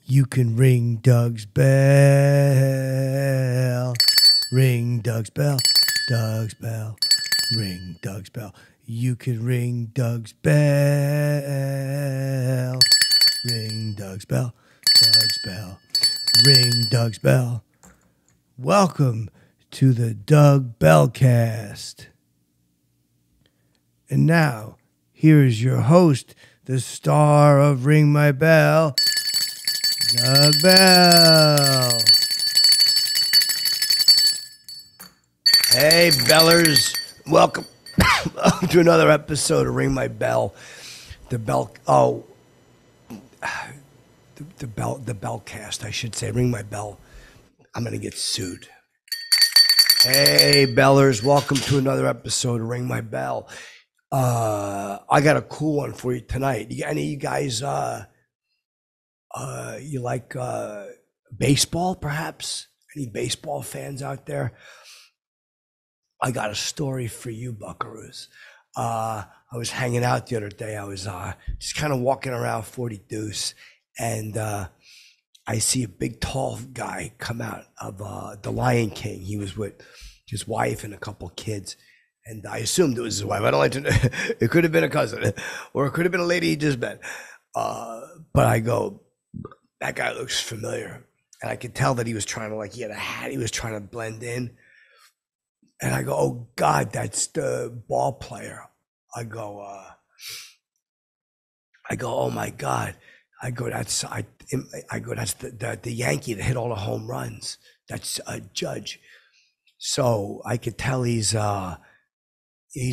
You can ring Doug's bell. Ring Doug's bell. Doug's bell. Ring Doug's bell. You can ring Doug's bell. Ring Doug's bell. Doug's bell. Ring Doug's bell. Welcome to the Doug Bellcast. And now, here is your host, the star of Ring My Bell, Doug Bell. Hey, Bellers. Welcome to another episode of Ring My Bell. The Bellcast, I should say. Ring My Bell. I'm going to get sued. Hey, Bellers. Welcome to another episode of Ring My Bell. I got a cool one for you tonight. Any of you guys, you like baseball, perhaps? Any baseball fans out there? I got a story for you, buckaroos. I was hanging out the other day. I was just kind of walking around 40 Deuce, and I see a big, tall guy come out of the Lion King. He was with his wife and a couple kids. And I assumed it was his wife. I don't like to know. It could have been a cousin, or it could have been a lady he just met. But I go, that guy looks familiar. And I could tell that he was trying to, he had a hat. He was trying to blend in. And I go, oh, God, that's the ball player. I go, oh, my God. I go, that's the Yankee that hit all the home runs. That's a Judge. So I could tell he's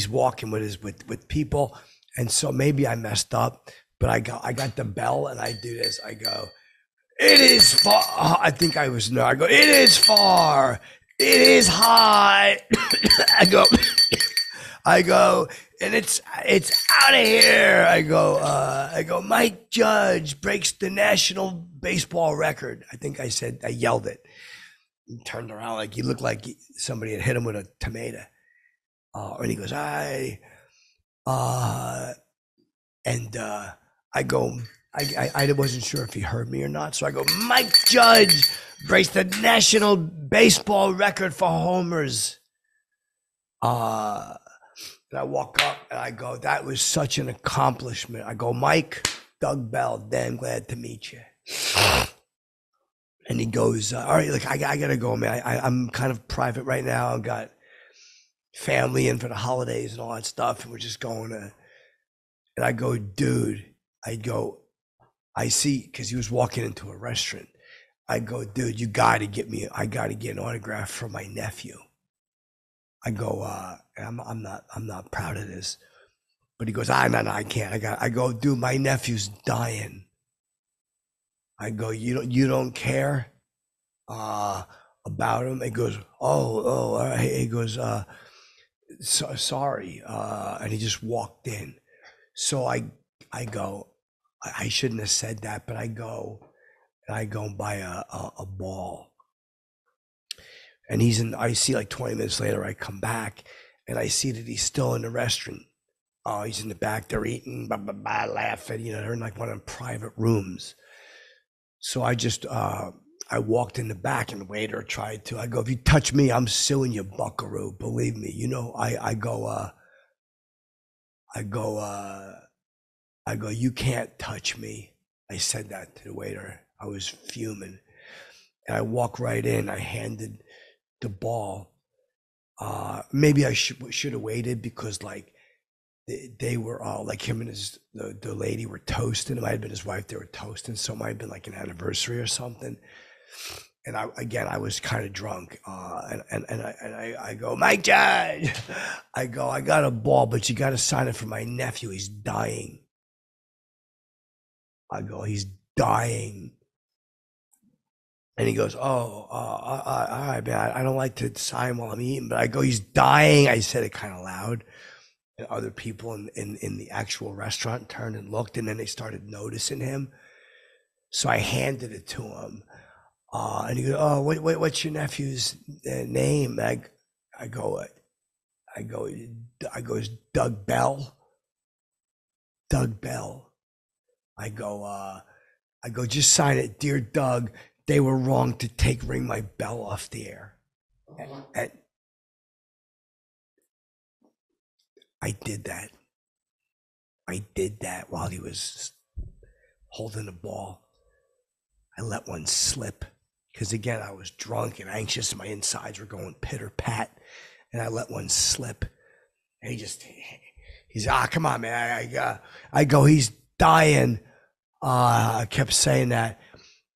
walking with people, and so maybe I messed up, but I got the bell, and I do this. I go, it is far. I think I was no. I go, it is far. It is high. I go, and it's out of here. I go. Mike Judge breaks the national baseball record. I think I yelled it. He turned around like he looked like somebody had hit him with a tomato. And he goes, I go, I wasn't sure if he heard me or not. So I go, Mike Judge breaks the national baseball record for homers. And I walk up and I go, that was such an accomplishment. I go, Mike, Doug Bell, damn glad to meet you. And he goes, all right, I gotta go, man. I'm kind of private right now. I've got family in for the holidays and all that stuff, and we're just going to, and I go, dude, I see, because he was walking into a restaurant. I go, dude, I gotta get an autograph from my nephew. I go, I'm not proud of this, but he goes, no, I can't. I go, dude, my nephew's dying. I go, you don't care about him? He goes, oh, all right. He goes, so sorry, and he just walked in. So I go, I shouldn't have said that, but I go and buy a ball, and I see 20 minutes later, I come back and I see that he's still in the restaurant. He's in the back, they're eating, laughing, they're in one of the private rooms. So I just I walked in the back, and the waiter tried to. I go, if you touch me, I'm suing you, buckaroo. Believe me, I go, you can't touch me. I said that to the waiter. I was fuming. And I walked right in. I handed the ball. Maybe I should have waited, because they were all him and the lady were toasting. It might have been his wife. They were toasting. So it might have been an anniversary or something. And I was kind of drunk, and I go, Mike Judge, I go, I got a ball, but you got to sign it for my nephew. He's dying. I go, he's dying. And he goes, all right, man, I don't like to sign while I'm eating, but I go, he's dying. I said it kind of loud, and other people in the actual restaurant turned and looked, and then they started noticing him. So I handed it to him. And he goes, oh, what's your nephew's name? I go, it's Doug Bell. Doug Bell. I go, I go, just sign it. Dear Doug, they were wrong to take Ring My Bell off the air. And I did that. I did that while he was holding the ball. I let one slip because, again, I was drunk and anxious and my insides were going pitter pat. And I let one slip. And he's, come on, man. I go, he's dying. I kept saying that.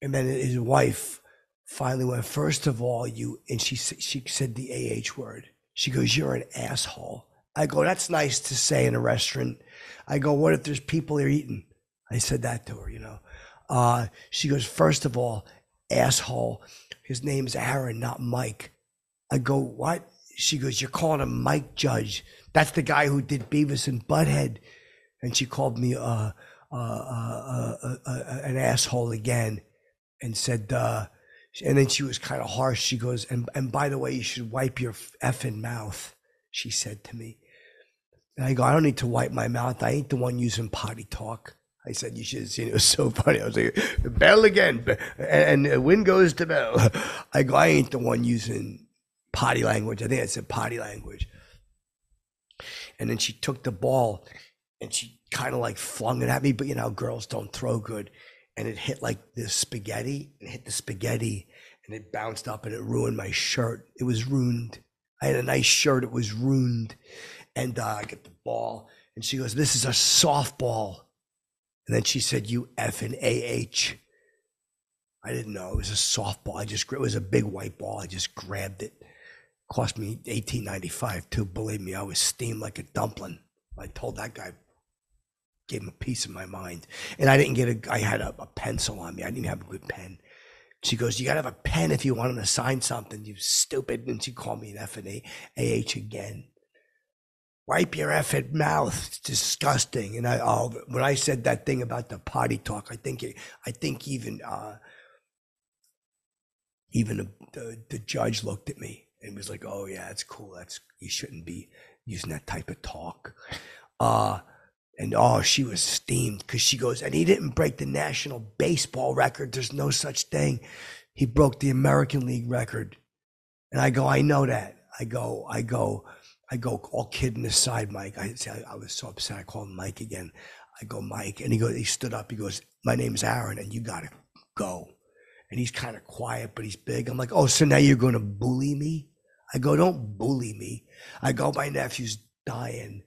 And then his wife finally went, first of all, and she said the AH word. She goes, you're an asshole. I go, that's nice to say in a restaurant. I go, what if there's people there eating? I said that to her, She goes, first of all, asshole. His name's Aaron, not Mike. I go, what? She goes, you're calling him Mike Judge. That's the guy who did Beavis and Butthead. And she called me an asshole again and said, and then she was kind of harsh. She goes, and by the way, you should wipe your effing mouth, she said to me. And I go, I don't need to wipe my mouth. I ain't the one using potty talk. I said, you should have seen it. It was so funny. I was like, Bell again. And the wind goes to Bell. I go, I ain't the one using potty language. I think I said potty language. And then she took the ball and she kind of like flung it at me. But you know, girls don't throw good. And it hit like this spaghetti. And it hit the spaghetti. And it bounced up and it ruined my shirt. It was ruined. I had a nice shirt. It was ruined. And I get the ball, and she goes, this is a softball. And then she said, you effing AH. I didn't know it was a softball. It was a big white ball. I just grabbed it. Cost me $18.95 too. Believe me, I was steamed like a dumpling. I told that guy, gave him a piece of my mind. And I didn't get I had a pencil on me. I didn't have a good pen. She goes, you got to have a pen if you want him to sign something, you stupid. And she called me an effing AH again. Wipe your effing mouth. It's disgusting. And when I said that thing about the potty talk, I think even the judge looked at me and was like, "Oh yeah, it's cool. You shouldn't be using that type of talk." And she was steamed because she goes, and he didn't break the national baseball record. There's no such thing. He broke the American League record. And I go, I know that. I go, all kidding aside, Mike. I was so upset. I called him Mike again. I go, Mike. And he stood up. He goes, my name's Aaron, and you got to go. And he's kind of quiet, but he's big. I'm like, oh, so now you're going to bully me? I go, don't bully me. I go, my nephew's dying.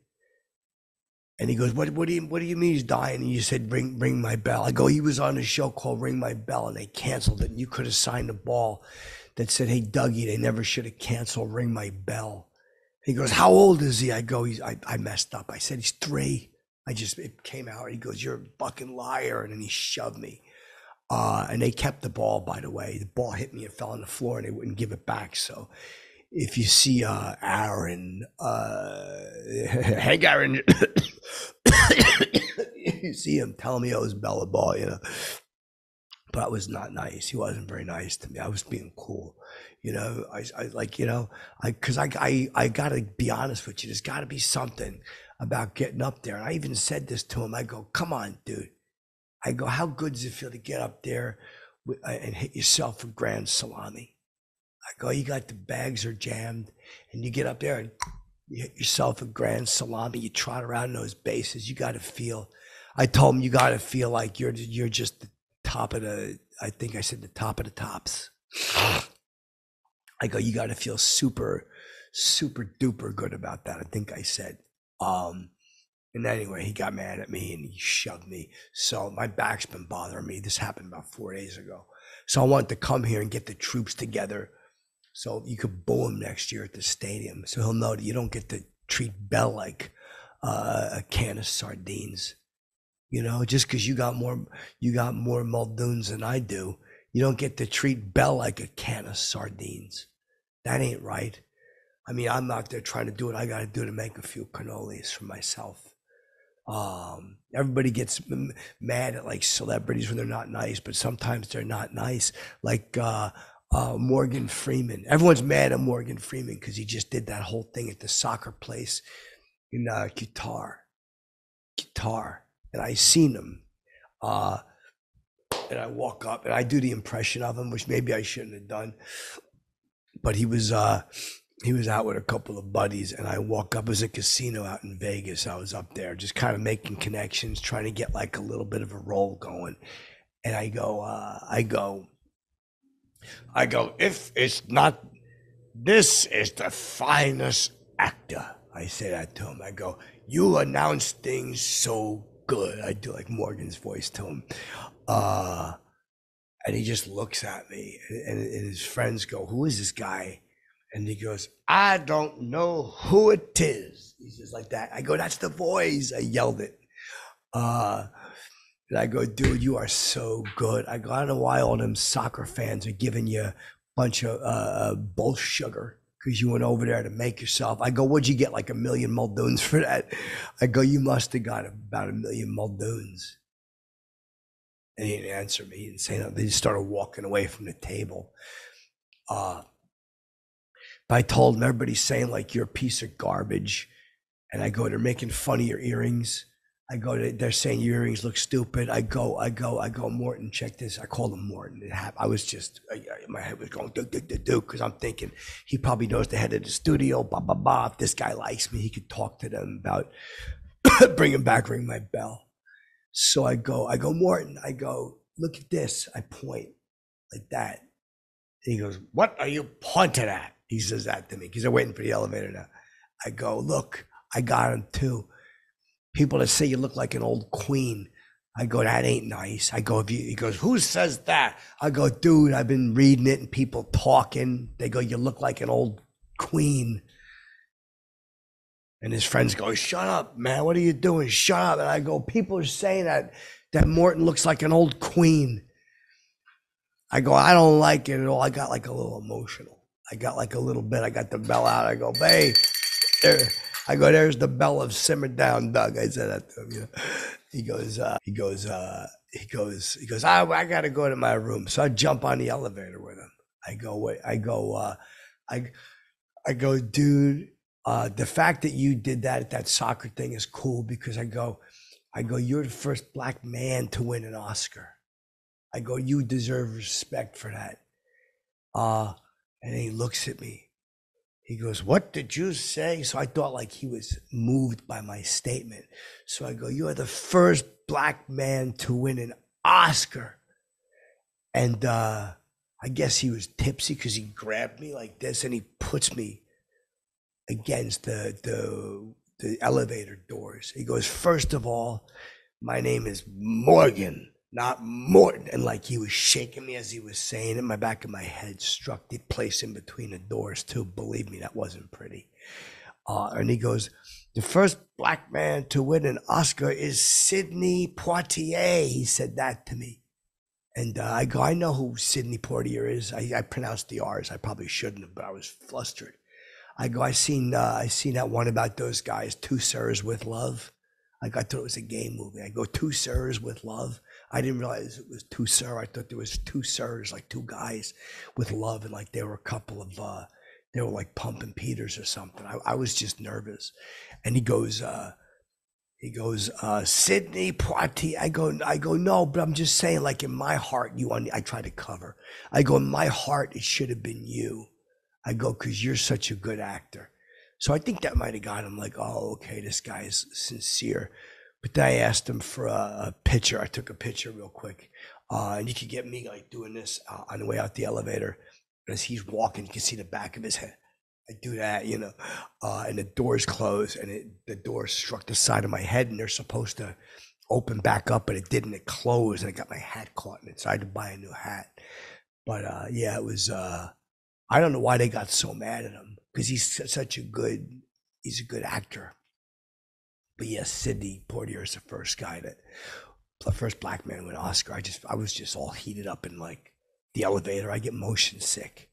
And he goes, what do you mean he's dying? And you said, ring my bell. I go, he was on a show called Ring My Bell, and they canceled it. And you could have signed a ball that said, hey, Dougie, they never should have canceled Ring My Bell. He goes, how old is he? I go, I messed up. I said, he's 3. It came out. He goes, you're a fucking liar. And then he shoved me. And they kept the ball, by the way. The ball hit me and fell on the floor, and they wouldn't give it back. So if you see Aaron, hey, Aaron, you see him, tell me I was Bella ball, But it was not nice. He wasn't very nice to me. I was being cool, because I got to be honest with you. There's got to be something about getting up there. And I even said this to him. I go, come on, dude. I go, how good does it feel to get up there and hit yourself a grand salami? I go, you got the bags are jammed, and you get up there and you hit yourself a grand salami. You trot around those bases. You got to feel. I told him you got to feel like you're just the top of the. I think I said the top of the tops. I go, you got to feel super, super duper good about that. I think I said. And anyway, he got mad at me and he shoved me. So my back's been bothering me. This happened about 4 days ago. So I wanted to come here and get the troops together so you could boo him next year at the stadium. So he'll know that you don't get to treat Bell like a can of sardines. Just because you got more Muldoons than I do, you don't get to treat Bell like a can of sardines. That ain't right. I mean, I'm out there trying to do what I got to do to make a few cannolis for myself. Everybody gets mad at like celebrities when they're not nice, but sometimes they're not nice. Like Morgan Freeman. Everyone's mad at Morgan Freeman because he just did that whole thing at the soccer place in Qatar. And I seen him. And I walk up and I do the impression of him, which maybe I shouldn't have done. But he was out with a couple of buddies, and I walk up. It was a casino out in Vegas. I was up there just kind of making connections, trying to get like a little bit of a roll going. And I go, if it's not, this is the finest actor. I say that to him. I go, you announce things so good. I do like Morgan's voice to him. And he just looks at me, and his friends go, who is this guy? And he goes, I don't know who it is. He's just like that. I go, that's the voice. I yelled it. And I go, dude, you are so good. I go, I don't know why all them soccer fans are giving you a bunch of bull sugar because you went over there to make yourself. I go, what'd you get, like 1 million Muldoons for that? I go, you must have got about 1 million Muldoons. And he didn't answer me. He didn't say nothing. They just started walking away from the table. But I told him, everybody's saying like you're a piece of garbage. And I go, they're making fun of your earrings. I go, they're saying your earrings look stupid. I go, Morton, check this. I called him Morton. I was just, my head was going, do, because I'm thinking he probably knows the head of the studio, blah, blah, blah. If this guy likes me, he could talk to them about bringing back Ring My Bell. So I go, Morton, I go, look at this. I point like that. And he goes, what are you pointing at? He says that to me because they're waiting for the elevator now. I go, look, I got him too. People that say you look like an old queen. I go, that ain't nice. I go, he goes, who says that? I go, dude, I've been reading it and people talking. They go, you look like an old queen. And his friends go, shut up, man. What are you doing? Shut up. And I go, people are saying that Morton looks like an old queen. I go, I don't like it at all. I got like a little emotional. I got like a little bit. I got the bell out. I go, hey, there. I go, there's the bell of simmer down, Doug. I said that to him. You know? He goes, I got to go to my room. So I jump on the elevator with him. I go, dude, the fact that you did that soccer thing is cool because I go, you're the first black man to win an Oscar. I go, you deserve respect for that. And he looks at me. He goes, what did you say? So I thought like he was moved by my statement. So I go, you are the first black man to win an Oscar. And I guess he was tipsy because he grabbed me like this and he puts me against the elevator doors. He goes, first of all, my name is Morgan, not Morton. And like he was shaking me as he was saying it. My back of my head struck the place in between the doors too. Believe me, that wasn't pretty. And he goes, the first black man to win an Oscar is Sidney Poitier. He said that to me. And I go, I know who Sidney Poitier is. I pronounced the R's. I probably shouldn't have, but I was flustered. I go, I seen that one about those guys, Two Sirs with Love. I thought it was a gay movie. I go, Two Sirs with Love. I didn't realize it was two sir. I thought there was two sirs, like two guys with love, and like they were a couple of they were like pumping Peters or something. I was just nervous. And he goes, Sidney Poitier. I go, no, but I'm just saying, like in my heart, I try to cover. I go, in my heart, it should have been you. I go, because you're such a good actor. So I think that might have got him like, oh, okay, this guy's sincere. But then I asked him for a picture. I took a picture real quick. And you could get me like doing this on the way out the elevator. As he's walking, you can see the back of his head. I do that, you know. And the doors closed and the door struck the side of my head and they're supposed to open back up, but it didn't. It closed and I got my hat caught in it. So I had to buy a new hat. But yeah, it was, I don't know why they got so mad at him because he's a good actor. But yes, Sidney Poitier is the first black man to win an Oscar. I was just all heated up in like the elevator. I get motion sick.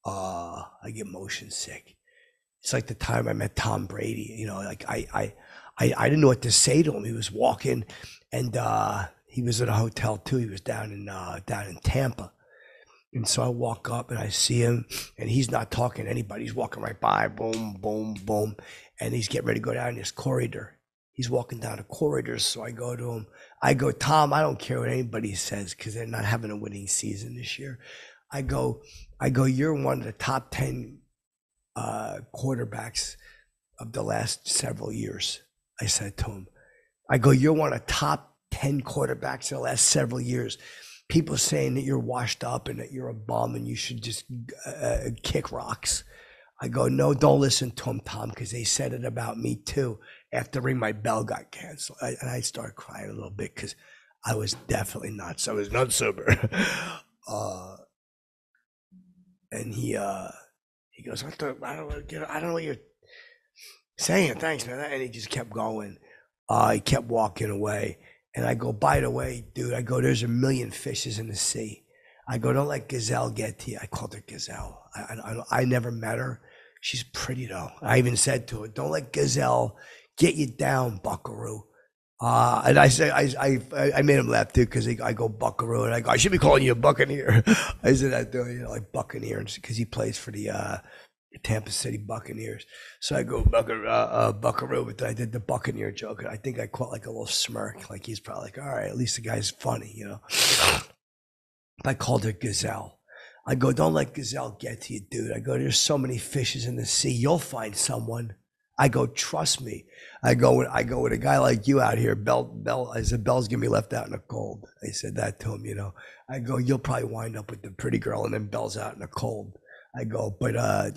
It's like the time I met Tom Brady. You know, like I didn't know what to say to him. He was walking, and he was at a hotel too. He was down in Tampa. And so I walk up and I see him and he's not talking to anybody. He's walking right by, boom, boom, boom. And he's getting ready to go down this corridor. He's walking down the corridors, so I go to him. I go, Tom, I don't care what anybody says because they're not having a winning season this year. I go, you're one of the top 10 quarterbacks of the last several years. I said to him, I go, you're one of the top 10 quarterbacks in the last several years. People saying that you're washed up and that you're a bum and you should just kick rocks. I go, no, don't listen to them, Tom, because they said it about me too after Ring My Bell got canceled. And I started crying a little bit because I was definitely not. I was not sober. And he goes, I don't know what you're saying. Thanks, man. And he just kept going. He kept walking away. And I go, by the way, dude, I go, there's a million fishes in the sea. I go, don't let Gazelle get to you. I called her Gazelle. I never met her. She's pretty though. I even said to her, don't let Gazelle get you down, Buckaroo. And I said, I made him laugh too because I go Buckaroo and I go, I should be calling you a Buccaneer. I said that to him, like Buccaneer because he plays for the Tampa City Buccaneers. So I go Buckaroo, but I did the Buccaneer joke. And I think I caught like a little smirk. Like he's probably like, all right, at least the guy's funny, I called her Gazelle. I go, don't let Gazelle get to you, dude. I go, there's so many fishes in the sea. You'll find someone. I go, trust me. I go with a guy like you out here, Bell. I said, Bell's gonna be left out in the cold. I said that to him, I go, you'll probably wind up with the pretty girl and then Bell's out in the cold. I go, but on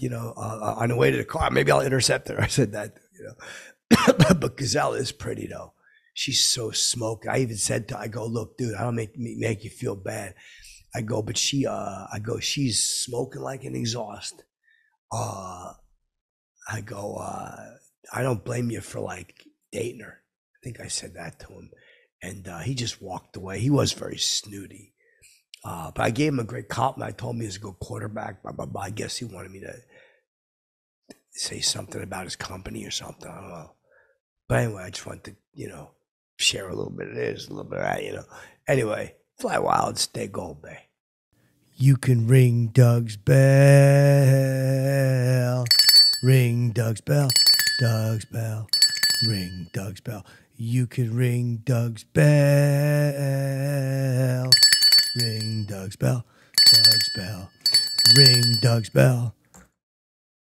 the way to the car, maybe I'll intercept her. I said that, but Gazelle is pretty though. She's so smoked. I even said to her, I go, look, dude, I don't make you feel bad. I go, but she's smoking like an exhaust. I go, I don't blame you for like dating her. I think I said that to him. And he just walked away. He was very snooty. But I gave him a great compliment. I told him he was a good quarterback, blah, blah, blah. I guess he wanted me to say something about his company or something. I don't know. But anyway, I just wanted to, share a little bit of this, a little bit of that, Anyway, fly wild, stay gold, babe. You can ring Doug's bell. Ring Doug's bell. Doug's bell. Ring Doug's bell. You can ring Doug's bell. Ring Doug's bell. Doug's bell. Ring Doug's bell.